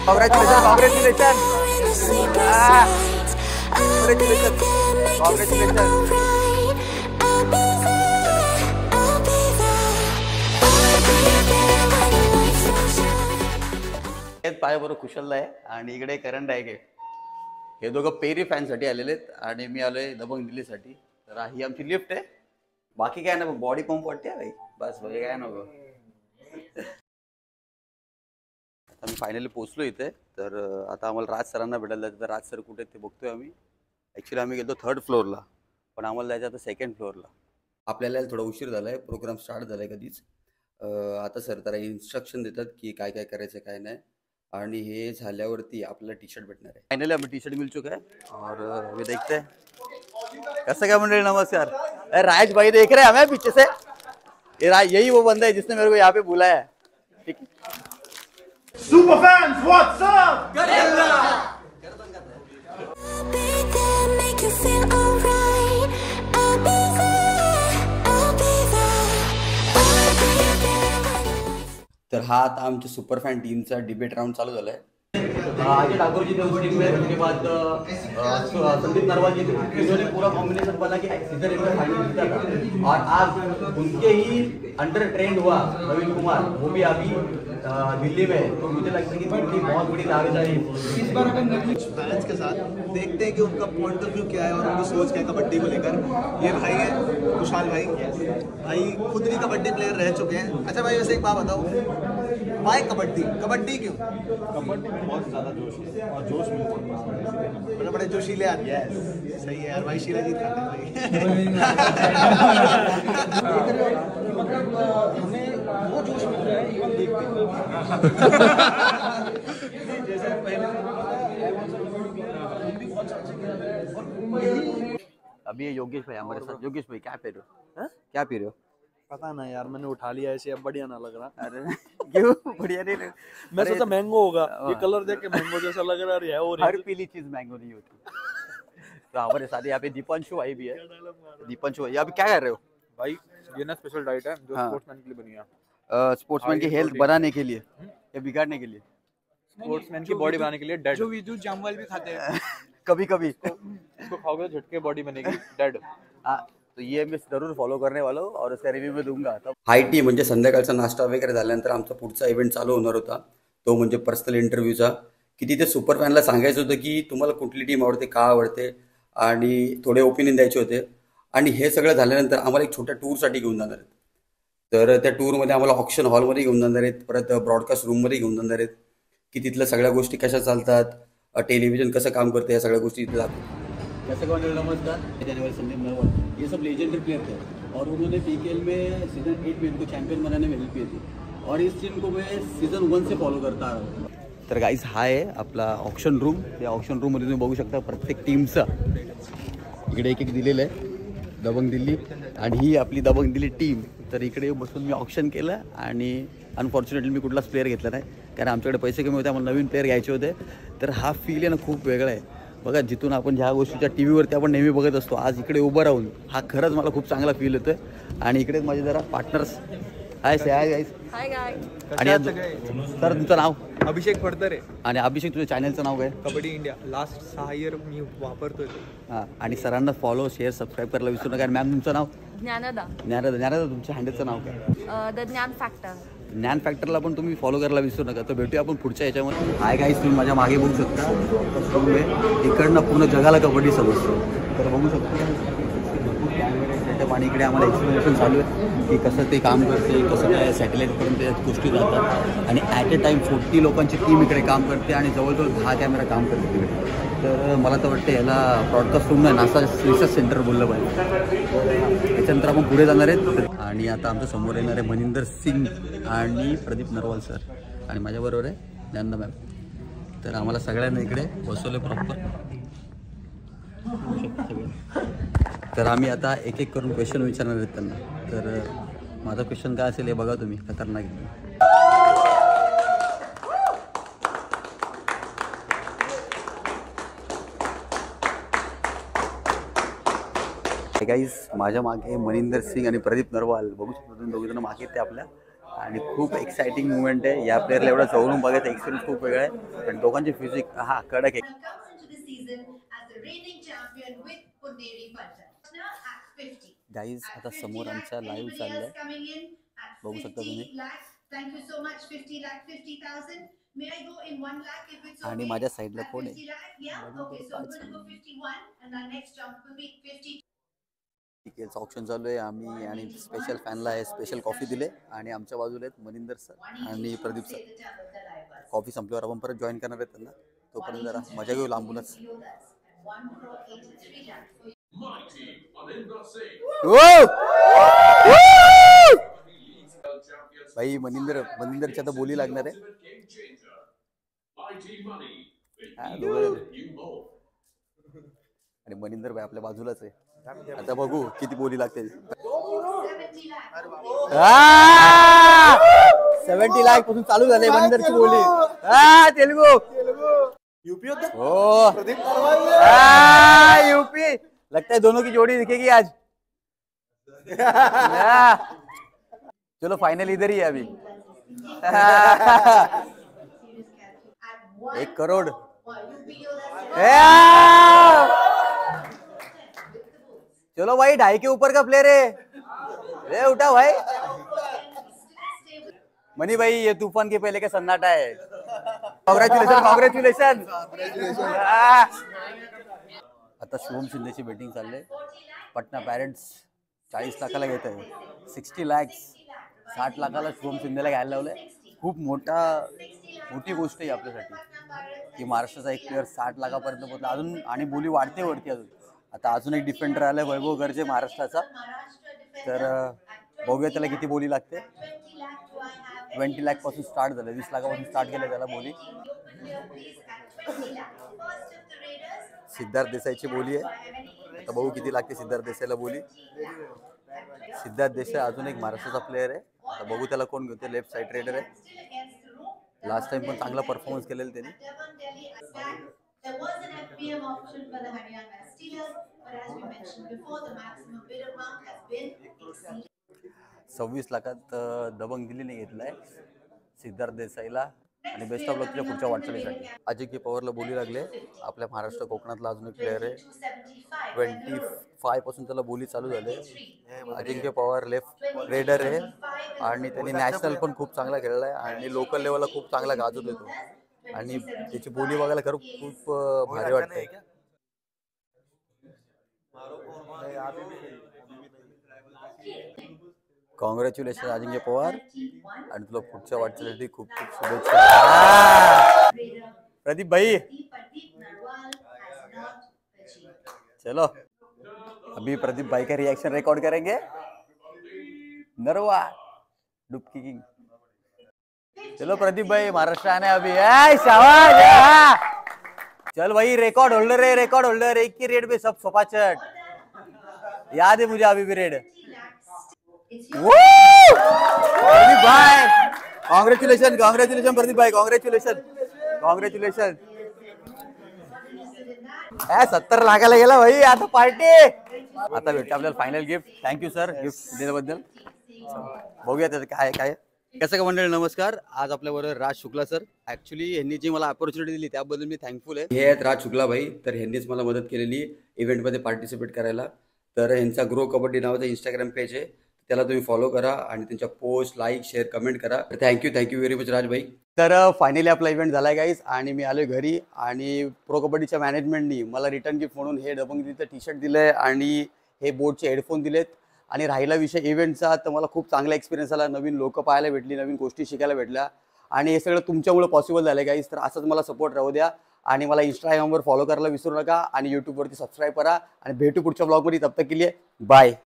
Congratulations, congratulations. Congratulations. पायाबरोबर कुशल आहे आणि इकडे करंट आहे. हे दोघं पेरी फॅनसाठी आलेले आहेत आणि मी आलोय दबंग दिल्लीसाठी. तर ही आमची लिफ्ट आहे. बाकी काय ना बॉडी पंप वाटते भाई, बस बाकी काय नको. आम्ही फायनली पोहोचलो इथे. तर आता आम्हाला राज सरांना भेटायला जायचं. तर राज सर कुठे ते बघतोय आम्ही. ॲक्च्युली आम्ही गेलो 3rd फ्लोअरला, पण आम्हाला जायचं आता 2nd फ्लोअरला. आपल्याला थोडा उशीर झाला आहे, प्रोग्राम स्टार्ट झाला आहे कधीच. आता सर त्याला इन्स्ट्रक्शन देतात की काय काय करायचं काय नाही. आणि हे झाल्यावरती आपल्याला टी शर्ट भेटणार आहे. फायनली हमें टी शर्ट मिल चुका है और अभी देखते हैं कैसा क्या मंडली. नमस्कार. राज भाई देख रहे हैं हमें पीछे से. यही वो बंदा है जिसने मेरे को यहाँ पे बुलाया है. ठीक है. Super fans what's up. तर हा आता आमच्या सुपर फॅन टीमचा डिबेट राउंड चालू झाला आहे. अजय ठाकुर जी ने उस टीम में, उसके बाद संदीप नरवाल जी इन्होंने पूरा कॉम्बिनेशन बना कि सीजन एक में फाइनल जीता था. और आज उनके ही अंडर ट्रेंड हुआ नवीन कुमार, वो भी अभी दिल्ली में. तो मुझे लगता है कि उनकी बहुत बड़ी दावेदारी इस बार अपन फैंस के साथ देखते हैं कि उनका पॉइंट ऑफ व्यू क्या है और उनकी सोच क्या है कबड्डी को लेकर. ये भाई है कुशाल भाई खुद भी कबड्डी प्लेयर रह चुके हैं. अच्छा भाई वैसे एक बात बताओ, वाई कबड्डी क्यों? कबड्डी में बहुत ज़्यादा जोश है और जोश मिलता है. बड़े जोशीले आदमी है. सही है यार भाई, शीला जीत खाते हैं भाई. हमें वो जोश मिल रहा है इवन देखते हैं. जैसे पहले अभी ये योगेश भाई हमारे साथ. योगेश भाई क्या पी रहे हो? क्या पी रहे हो? पता ना यार, मैंने उठा लिया ऐसे, अब बढ़िया ना लग रहा. अरे क्यों बढ़िया नहीं लग? मैं सोचा मैंगो होगा, ये कलर देख के मैंगो जैसा लग रहा है. और हर पीली चीज मैंगो नहीं होती. तो हमारे साथ यहाँ पे दीपांशु भाई भी है. दीपांशु भाई अभी क्या कर रहे हो? भाई ये ना स्पेशल डाइट है जो स्पोर्ट्समैन के लिए बनी है. स्पोर्ट्समैन की हेल्थ बनाने के लिए या बिगाड़ने के लिए? स्पोर्ट्समैन की बॉडी बनाने के लिए. डेड जो विद्यु जामवाल भी खाते हैं कभी कभी. इसको खाओगे तो झटके बॉडी बनेगी डेड. तो ये मी जरूर फॉलो करने वाला हूँ और उसका रिव्ह्यू मी दूंगा. हाय टी म्हणजे संध्याकाळचा नाश्ता वगैरे झाल्यानंतर आमचा पुढचा इव्हेंट चालू होणार होता. तो म्हणजे पर्सनल इंटरव्ह्यूचा. की तिथे सुपर फॅनला सांगायचं होतं की तुम्हाला कुठली टीम आवडते, का आवडते, आणि थोडे ओपिनियन द्यायचे होते. आणि हे सगळं झाल्यानंतर आम्हाला एक छोट्या टूरसाठी घेऊन जाणार आहेत. तर त्या टूरमध्ये आम्हाला ऑक्शन हॉलमध्ये घेऊन जाणार आहेत, परत ब्रॉडकास्ट रूममध्ये घेऊन जाणार आहेत की तिथल्या सगळ्या गोष्टी कशा चालतात, टेलिव्हिजन कसं काम करते, या सगळ्या गोष्टी तिथे दाखवतात. कैसे कौन नमस्कार. संदीप नरवाल ये सब लेजेंडरी प्लेयर थे और उन्होंने PKL में सीजन 8 में इनको चैंपियन बनाने में हेल्प की थी और इस टीम को मैं सीजन 1 से फॉलो करता आ रहा हूँ. तर गाईज हा आहे आपला ऑक्शन रूम. या ऑक्शन रूममध्ये तुम्ही बघू शकता प्रत्येक टीमचा इकडे एक एक दिलेलं आहे. दबंग दिल्ली आणि ही आपली दबंग दिल्ली टीम. तर इकडे बसून मी ऑक्शन केलं आणि अनफॉर्च्युनेटली मी कुठलाच प्लेअर घेतला नाही, कारण आमच्याकडे पैसे कमी होते, आम्हाला नवीन प्लेअर घ्यायचे होते. तर हा फील आहे ना खूप वेगळा आहे. बघा, जिथून आपण ज्या गोष्टीच्या टी व्हीवरती आपण नेहमी बघत असतो, आज इकडे उभं राहून हा खरंच मला खूप चांगला फील होतोय. आणि इकडे माझे जरा पार्टनर्स. हाय से हाय गाईज. Hi guys. आणि सर तुमचं नाव? अभिषेक फडतरे. आणि अभिषेक तुझ्या चॅनलचं नाव काय? कबड्डी इंडिया. लास्ट 6 इयर मी वापरतोय ते. हां, आणि सरांना फॉलो, शेअर, सबस्क्राईब करायला विसरू नका. मॅम तुमचं नाव? ज्ञानदा. तुमच्या हँडलचं नाव काय? द ज्ञान फॅक्टर. ज्ञान फॅक्टरला पण तुम्ही फॉलो करायला विसरू नका. तर भेटूया आपण पुढच्या याच्यामध्ये. हाय गाईज, तुम्ही माझ्या मागे बघू शकता. इकडनं पूर्ण जगाला कबड्डी समजतो. तर बघू शकता भरपूर कॅमेरे सेटअप आणि इकडे आम्हाला एक्सप्लेनेशन चालू आहे की कसं ते काम करते, कसं काय सॅटेलाईटपर्यंत या गोष्टी जातात. आणि ॲट ए टाईम 40 लोकांची टीम इकडे काम करते आणि जवळजवळ 10 कॅमेरा काम करते तिकडे. तर मला तर वाटतं याला ब्रॉडकास्ट रूम नाही, नासा रिसर्च सेंटर बोललं पाहिजे. त्याच्यानंतर आपण पुढे जाणार आहेत. आणि आता आमच्या समोर येणार आहे मनिंदर सिंग आणि प्रदीप नरवाल सर आणि माझ्याबरोबर आहे ज्ञानदा मॅम. तर आम्हाला सगळ्यांना इकडे बसवलं प्रॉपर. तर आम्ही आता एक एक करून क्वेश्चन विचारणार आहेत त्यांना. तर माझा क्वेश्चन काय असेल हे बघा तुम्ही. खतरनाक आहे. गाईज, माझ्या मागे मनिंदर सिंग आणि प्रदीप नरवाल बघू शकता तुम्ही. दोघे जण मागे ते आपल्या. आणि खूप एक्साइटिंग मुवमेंट आहे. या प्लेअरला एवढं जवळून बघायचा एक्सपिरियन्स खूप वेगळा आहे आणि दोघांची फिजिक हा कडक आहे. गाईज आता समोर आमच्या लाईव्ह चाललंय, बघू शकता तुम्ही. आणि माझ्या साईडला कोण आहे? ऑप्शन चालू आहे. आम्ही आणि स्पेशल फॅनला आहे स्पेशल कॉफी दिले आणि आमच्या बाजूला आहेत मनिंदर सर आणि प्रदीप सर. कॉफी संपल्यावर आपण परत जॉईन करणार आहेत त्यांना. तोपर्यंत जरा मजा घेऊ लांबूनच. भाई मनिंदरच्या आता बोली लागणार आहे. आणि मनिंदर भाई आपल्या बाजूलाच आहे. आता बघू किती बोली लागते. 70 लाख पासून चालू झाले मनिंदरची बोली. तेलुगू यूपी होता. हो यूपी लगता है दोनों की जोड़ी दिखेगी आज. चलो फाइनल इधर ही है अभी. 1 करोड़. चलो भाई 2.5 के ऊपर का प्लेयर है. उठा भाई. मनी भाई ये तूफान के पहले का सन्नाटा है. कॉंग्रॅच्युलेशन. आता शुभम शिंदेची बेटिंग चालले. पटना पॅरेंट्स 40 लाखाला घेत आहे. 60 लाख 60 लाखाला शुभम शिंदेला घ्यायला लावलंय. खूप मोठी गोष्ट आहे आपल्यासाठी की महाराष्ट्राचा एक प्लेअर 60 लाखापर्यंत पोहोचला. अजून आणि बोली वाढते वरती. आता अजून एक डिफेंडर आलाय वैभव गरजे महाराष्ट्राचा. तर बघूया त्याला किती बोली लागते. 20 लाख पासून स्टार्ट झालं. 20 लाखापासून स्टार्ट केलं त्याला बोली. सिद्धार्थ देसाईची बोली आहे. आता बघू किती लागते सिद्धार्थ देसाईला बोली. सिद्धार्थ देसाई अजून एक महाराष्ट्राचा प्लेअर आहे. आता बघू त्याला कोण घेते. लेफ्ट साईड रेडर आहे. लास्ट टाइम पण चांगला परफॉर्मन्स केलेला त्यांनी. 26 लाखात दबंग दिल्लीने घेतलाय सिद्धार्थ देसाईला. आणि बेस्ट ऑफ लकच्या पुढच्या वाटचालीसाठी. अजिंक्य पवारला बोली लागले. आपल्या महाराष्ट्र कोकणातला अजून एक प्लेअर आहे. 25 पासून त्याला बोली चालू झाली. अजिंक्य पवार लेफ्ट रेडर आहे आणि त्यांनी नॅशनल पण खूप चांगला खेळला आहे आणि लोकल लेवलला खूप चांगला गाजत येतो. आणि त्याची बोली बघायला खरं खूप भारी वाटते. कॉंग्रॅच्युलेशन अजिंक्य पवार आणि तुला पुढच्या वाटचालीसाठी खूप खूप शुभेच्छा. प्रदीप भाई चलो अभी प्रदीप भाई का रिएक्शन रिकॉर्ड करेंगे. नरवा डुबकी किंग. चलो प्रदीप भाई महाराष्ट्र आने अभी. शाबाश. चल भाई रिकॉर्ड होल्डर है. Record holder. एक की रेड पे सब सोपाचट. याद है मुझे अभी भी रेड. प्रदीप भाई कॉंग्रॅच्युलेशन. प्रदीप भाई कॉंग्रॅच्युलेशन. 70 लाखाला गेला भाई. आता पार्टी. आता भेटते आपल्याला final gift. Thank you sir gift दिल्याबद्दल. बघूया त्याचं काय काय. कसं का मंडळी नमस्कार. आज आपल्याबरोबर राज शुक्ला सर. ऍक्च्युली यांनी जी मला अपॉर्च्युनिटी दिली त्याबद्दल मी थँकफुल आहे. हे आहेत राज शुक्ला भाई. तर यांनीच मला मदत केलेली इव्हेंटमध्ये पार्टिसिपेट करायला. तर यांचा ग्रो कबड्डी नावाचा इंस्टाग्राम पेज आहे. त्याला तुम्ही फॉलो करा आणि त्यांच्या पोस्ट लाईक शेअर कमेंट करा. थँक्यू व्हेरी मच राज भाई. तर फायनली आपला इव्हेंट झाला गाईज आणि मी आलोय घरी. आणि प्रो कबड्डीच्या मॅनेजमेंटनी मला रिटर्न गिफ्ट म्हणून हे दबंगीचं टी शर्ट दिलंय आणि हे बोटचे हेडफोन दिलेत. आणि राहिला विषय इव्हेंटचा तर मला खूप चांगला एक्सपिरियन्स आला. नवीन लोक पाहायला भेटली. नवीन गोष्टी शिकायला भेटल्या. आणि हे सगळं तुमच्यामुळे पॉसिबल झालं गाईज. तर असंच मला सपोर्ट राहू द्या. आणि मला इंस्टाग्रामवर फॉलो करायला विसरू नका आणि यूट्यूबवरती सबस्क्राईब करा. आणि भेटू पुढच्या ब्लॉगमध्ये. तब तक के लिए बाय.